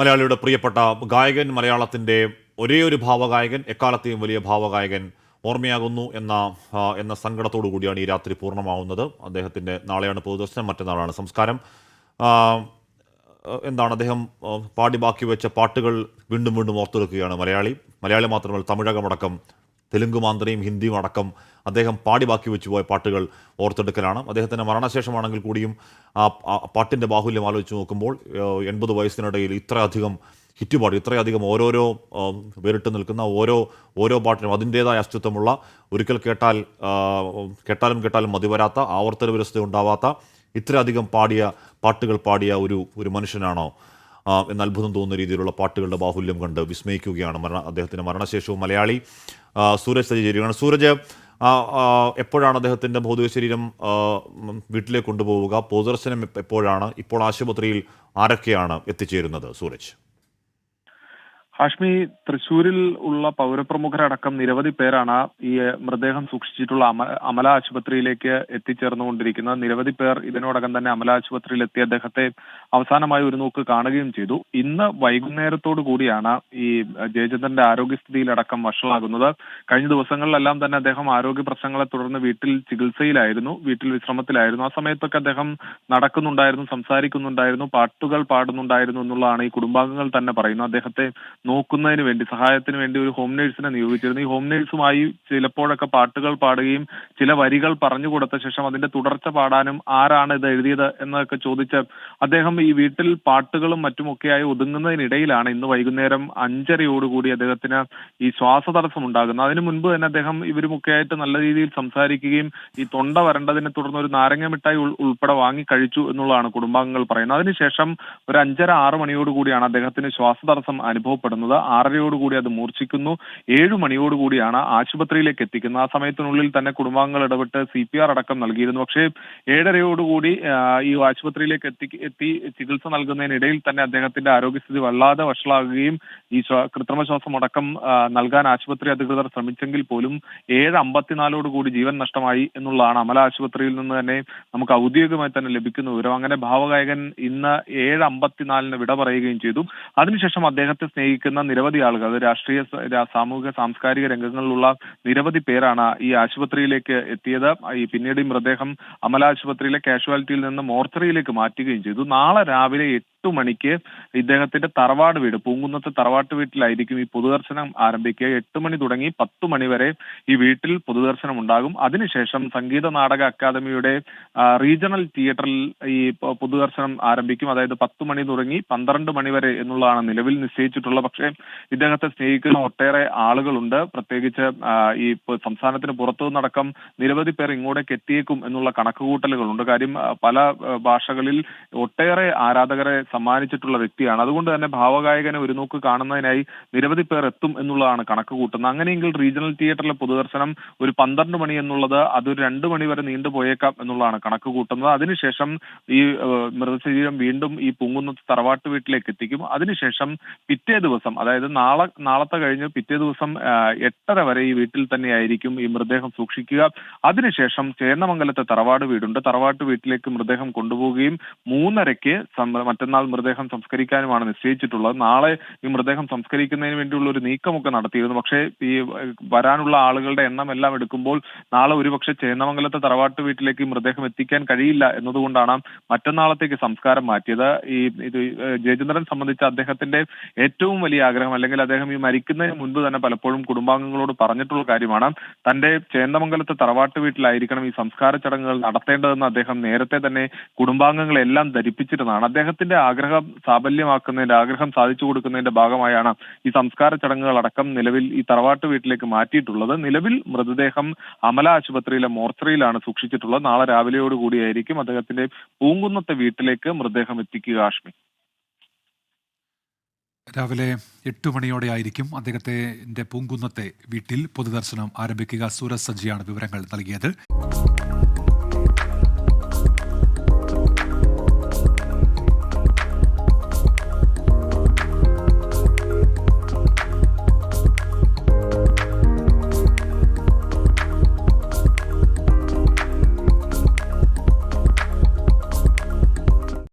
മലയാളിയുടെ പ്രിയപ്പെട്ട ഗായകൻ, മലയാളത്തിൻ്റെ ഒരേയൊരു ഭാവഗായകൻ, എക്കാലത്തെയും വലിയ ഭാവഗായകൻ ഓർമ്മയാകുന്നു എന്ന സങ്കടത്തോടു കൂടിയാണ് ഈ രാത്രി പൂർണ്ണമാവുന്നത്. അദ്ദേഹത്തിൻ്റെ നാളെയാണ് പൊതുദർശനം, മറ്റന്നാളാണ് സംസ്കാരം. ആ, എന്താണ് അദ്ദേഹം പാടി ബാക്കി വെച്ച പാട്ടുകൾ വീണ്ടും വീണ്ടും ഓർത്തെടുക്കുകയാണ് മലയാളി മാത്രമല്ല തമിഴകമടക്കം തെലുങ്ക് മാന്ത്രയും ഹിന്ദിയും അടക്കം അദ്ദേഹം പാടി ബാക്കി വെച്ചു പോയ പാട്ടുകൾ ഓർത്തെടുക്കലാണ്. അദ്ദേഹത്തിൻ്റെ മരണശേഷമാണെങ്കിൽ കൂടിയും ആ പാട്ടിൻ്റെ ബാഹുല്യം ആലോചിച്ച് നോക്കുമ്പോൾ 80 വയസ്സിനിടയിൽ ഇത്രയധികം ഹിറ്റ് പാടി, ഇത്രയധികം ഓരോരോ വേറിട്ട് നിൽക്കുന്ന ഓരോ പാട്ടിനും അതിൻ്റേതായ അസ്തിത്വമുള്ള, ഒരിക്കൽ കേട്ടാലും മതിവരാത്ത, ആവർത്തന വിരസത ഉണ്ടാവാത്ത ഇത്രയധികം പാട്ടുകൾ പാടിയ ഒരു മനുഷ്യനാണോ എന്ന അത്ഭുതം തോന്നുന്ന രീതിയിലുള്ള പാട്ടുകളുടെ ബാഹുല്യം കണ്ട് വിസ്മയിക്കുകയാണ്. അദ്ദേഹത്തിൻ്റെ മരണശേഷവും മലയാളി സൂരജ് സജിചേരിയാണ്. സൂരജ്, എപ്പോഴാണ് അദ്ദേഹത്തിൻ്റെ ഭൗതിക ശരീരം വീട്ടിലേക്ക് കൊണ്ടുപോവുക? പൊതുദർശനം എപ്പോഴാണ്? ഇപ്പോൾ ആശുപത്രിയിൽ ആരൊക്കെയാണ് എത്തിച്ചേരുന്നത്? സൂരജ്. ഹാഷ്മി, തൃശ്ശൂരിൽ ഉള്ള പൗരപ്രമുഖരടക്കം നിരവധി പേരാണ് ഈ മൃതദേഹം സൂക്ഷിച്ചിട്ടുള്ള അമല ആശുപത്രിയിലേക്ക് എത്തിച്ചേർന്നുകൊണ്ടിരിക്കുന്നത്. നിരവധി പേർ ഇതിനോടകം തന്നെ അമല ആശുപത്രിയിൽ എത്തി അദ്ദേഹത്തെ അവസാനമായി ഒരു നോക്ക് കാണുകയും ചെയ്തു. ഇന്ന് വൈകുന്നേരത്തോടു കൂടിയാണ് ഈ ജയചന്ദ്രന്റെ ആരോഗ്യസ്ഥിതിയിലടക്കം വഷളാകുന്നത്. കഴിഞ്ഞ ദിവസങ്ങളിലെല്ലാം തന്നെ അദ്ദേഹം ആരോഗ്യ പ്രശ്നങ്ങളെ തുടർന്ന് വീട്ടിൽ ചികിത്സയിലായിരുന്നു, വീട്ടിൽ വിശ്രമത്തിലായിരുന്നു. ആ സമയത്തൊക്കെ അദ്ദേഹം നടക്കുന്നുണ്ടായിരുന്നു, സംസാരിക്കുന്നുണ്ടായിരുന്നു, പാട്ടുകൾ പാടുന്നുണ്ടായിരുന്നു എന്നുള്ളതാണ് ഈ കുടുംബാംഗങ്ങൾ തന്നെ പറയുന്നത്. അദ്ദേഹത്തെ നോക്കുന്നതിന് വേണ്ടി, സഹായത്തിന് വേണ്ടി ഒരു ഹോം നേഴ്സിനെ നിയോഗിച്ചിരുന്നു. ഈ ഹോം നേഴ്സുമായി ചിലപ്പോഴൊക്കെ പാട്ടുകൾ പാടുകയും ചില വരികൾ പറഞ്ഞു കൊടുത്ത ശേഷം അതിന്റെ തുടർച്ച പാടാനും ആരാണ് ഇത് എഴുതിയത് എന്നൊക്കെ ചോദിച്ച് അദ്ദേഹം ഈ വീട്ടിൽ പാട്ടുകളും മറ്റുമൊക്കെയായി ഒതുങ്ങുന്നതിനിടയിലാണ് ഇന്ന് വൈകുന്നേരം 5:30 അദ്ദേഹത്തിന് ഈ ശ്വാസതടസ്സം ഉണ്ടാകുന്നത്. അതിനു മുൻപ് തന്നെ അദ്ദേഹം ഇവരുമൊക്കെയായിട്ട് നല്ല രീതിയിൽ സംസാരിക്കുകയും ഈ തൊണ്ട വരണ്ടതിനെ തുടർന്ന് ഒരു നാരങ്ങ മിഠായി ഉൾപ്പെടെ വാങ്ങി കഴിച്ചു എന്നുള്ളതാണ് കുടുംബാംഗങ്ങൾ പറയുന്നത്. അതിനുശേഷം ഒരു 5:30-6 മണിയോടുകൂടിയാണ് അദ്ദേഹത്തിന് ശ്വാസതടസ്സം അനുഭവപ്പെടുന്നത്. 6:30 അത് മൂർച്ഛിക്കുന്നു. 7 മണിയോടുകൂടിയാണ് ആശുപത്രിയിലേക്ക് എത്തിക്കുന്നത്. ആ സമയത്തിനുള്ളിൽ തന്നെ കുടുംബാംഗങ്ങൾ ഇടപെട്ട് CPR അടക്കം നൽകിയിരുന്നു. പക്ഷേ 7:30 ഈ ആശുപത്രിയിലേക്ക് എത്തി ചികിത്സ നൽകുന്നതിനിടയിൽ തന്നെ അദ്ദേഹത്തിന്റെ ആരോഗ്യസ്ഥിതി വല്ലാതെ വഷളാകുകയും ഈ കൃത്രിമ ശ്വാസം അടക്കം നൽകാൻ ആശുപത്രി അധികൃതർ ശ്രമിച്ചെങ്കിൽ പോലും 7:54 ജീവൻ നഷ്ടമായി എന്നുള്ളതാണ് അമല ആശുപത്രിയിൽ നിന്ന് തന്നെ നമുക്ക് ഔദ്യോഗികമായി തന്നെ ലഭിക്കുന്ന വിവരം. അങ്ങനെ ഭാവഗായകൻ ഇന്ന് 7:54 വിട പറയുകയും ചെയ്തു. അതിനുശേഷം അദ്ദേഹത്തെ സ്നേഹിക്കുന്ന നിരവധി ആളുകൾ, അത് രാഷ്ട്രീയ, സാമൂഹിക, സാംസ്കാരിക രംഗങ്ങളിലുള്ള നിരവധി പേരാണ് ഈ ആശുപത്രിയിലേക്ക് എത്തിയത്. പിന്നീട് ഈ മൃതദേഹം അമല ആശുപത്രിയിലെ കാഷ്വാലിറ്റിയിൽ നിന്ന് മോർച്ചറിയിലേക്ക് മാറ്റുകയും ചെയ്തു. നാളെ രാവിലെ 8 മണിക്ക് ഇദ്ദേഹത്തിന്റെ തറവാട് വീട്, പൂങ്കുന്നത്തെ തറവാട്ട് വീട്ടിലായിരിക്കും ഈ പൊതുദർശനം ആരംഭിക്കുക. 8 മണി തുടങ്ങി 10 മണി വരെ ഈ വീട്ടിൽ പൊതുദർശനം ഉണ്ടാകും. അതിനുശേഷം സംഗീത നാടക അക്കാദമിയുടെ റീജിയണൽ തിയേറ്ററിൽ ഈ പൊതുദർശനം ആരംഭിക്കും. അതായത് 10 മണി തുടങ്ങി 12 മണി വരെ എന്നുള്ളതാണ് നിലവിൽ നിശ്ചയിച്ചിട്ടുള്ളത്. പക്ഷേ ഇദ്ദേഹത്തെ സ്നേഹിക്കുന്ന ഒട്ടേറെ ആളുകളുണ്ട്. പ്രത്യേകിച്ച് ഈ സംസ്ഥാനത്തിന് പുറത്തു നിന്നടക്കം നിരവധി പേർ ഇങ്ങോട്ടേക്ക് എത്തിയേക്കും എന്നുള്ള കണക്കുകൂട്ടലുകളുണ്ട്. കാര്യം പല ഭാഷകളിൽ ഒട്ടേറെ ആരാധകരെ സമ്മാനിച്ചിട്ടുള്ള വ്യക്തിയാണ്. അതുകൊണ്ട് തന്നെ ഭാവഗായകനെ ഒരു നോക്ക് കാണുന്നതിനായി നിരവധി പേർ എത്തും എന്നുള്ളതാണ് കണക്ക് കൂട്ടുന്നത്. അങ്ങനെയെങ്കിൽ റീജിയണൽ തിയേറ്ററിലെ പൊതുദർശനം ഒരു 12 മണി എന്നുള്ളത് അതൊരു 2 മണി വരെ നീണ്ടുപോയേക്കാം എന്നുള്ളതാണ് കണക്ക് കൂട്ടുന്നത്. അതിനുശേഷം ഈ മൃതശരീരം വീണ്ടും ഈ പൂങ്കുന്നത്ത് തറവാട്ട് വീട്ടിലേക്ക് എത്തിക്കും. അതിനുശേഷം പിറ്റേ ദിവസം, അതായത് നാളത്തെ കഴിഞ്ഞ് പിറ്റേ ദിവസം 8:30 വരെ ഈ വീട്ടിൽ തന്നെയായിരിക്കും ഈ മൃതദേഹം സൂക്ഷിക്കുക. അതിനുശേഷം ചേന്നമംഗലത്തെ തറവാട് വീടുണ്ട്, തറവാട്ട് വീട്ടിലേക്ക് മൃതദേഹം കൊണ്ടുപോവുകയും 3:30 മറ്റന്നാൾ മൃതദേഹം സംസ്കരിക്കാനുമാണ് നിശ്ചയിച്ചിട്ടുള്ളത്. നാളെ ഈ മൃതദേഹം സംസ്കരിക്കുന്നതിന് വേണ്ടിയുള്ള ഒരു നീക്കമൊക്കെ നടത്തിയിരുന്നു. പക്ഷേ ഈ വരാനുള്ള ആളുകളുടെ എണ്ണം എല്ലാം എടുക്കുമ്പോൾ നാളെ ഒരുപക്ഷെ ചേന്നമംഗലത്തെ തറവാട്ട് വീട്ടിലേക്ക് മൃതദേഹം എത്തിക്കാൻ കഴിയില്ല എന്നതുകൊണ്ടാണ് മറ്റന്നാളത്തേക്ക് സംസ്കാരം മാറ്റിയത്. ഇത് ജയചന്ദ്രൻ സംബന്ധിച്ച് അദ്ദേഹത്തിന്റെ ഏറ്റവും വലിയ ആഗ്രഹം, അല്ലെങ്കിൽ അദ്ദേഹം ഈ മരിക്കുന്നതിന് മുൻപ് തന്നെ പലപ്പോഴും കുടുംബാംഗങ്ങളോട് പറഞ്ഞിട്ടുള്ള കാര്യമാണ്, തന്റെ ചേന്ദമംഗലത്തെ തറവാട്ട് വീട്ടിലായിരിക്കണം ഈ സംസ്കാര ചടങ്ങുകൾ നടത്തേണ്ടതെന്ന് അദ്ദേഹം നേരത്തെ തന്നെ കുടുംബാംഗങ്ങളെല്ലാം ധരിപ്പിച്ചിരുന്നതാണ്. അദ്ദേഹത്തിന്റെ ആഗ്രഹം സാഫല്യമാക്കുന്നതിന്റെ, ആഗ്രഹം സാധിച്ചു കൊടുക്കുന്നതിന്റെ ഭാഗമായാണ് ഈ സംസ്കാര ചടങ്ങുകൾ അടക്കം നിലവിൽ ഈ തറവാട്ട് വീട്ടിലേക്ക് മാറ്റിയിട്ടുള്ളത്. നിലവിൽ മൃതദേഹം അമല ആശുപത്രിയിലെ മോർച്ചറിയിലാണ് സൂക്ഷിച്ചിട്ടുള്ളത്. നാളെ രാവിലെയോടുകൂടിയായിരിക്കും അദ്ദേഹത്തിന്റെ പൂങ്കുന്നത്തെ വീട്ടിലേക്ക് മൃതദേഹം എത്തിക്കുക. ആഷ്മി, രാവിലെ 8 മണിയോടെ ആയിരിക്കും അദ്ദേഹത്തിന്റെ പൂങ്കുന്നത്തെ വീട്ടിൽ പൊതുദർശനം ആരംഭിക്കുക. സൂരജ് സജ്ജിയാണ് വിവരങ്ങൾ നൽകിയത്.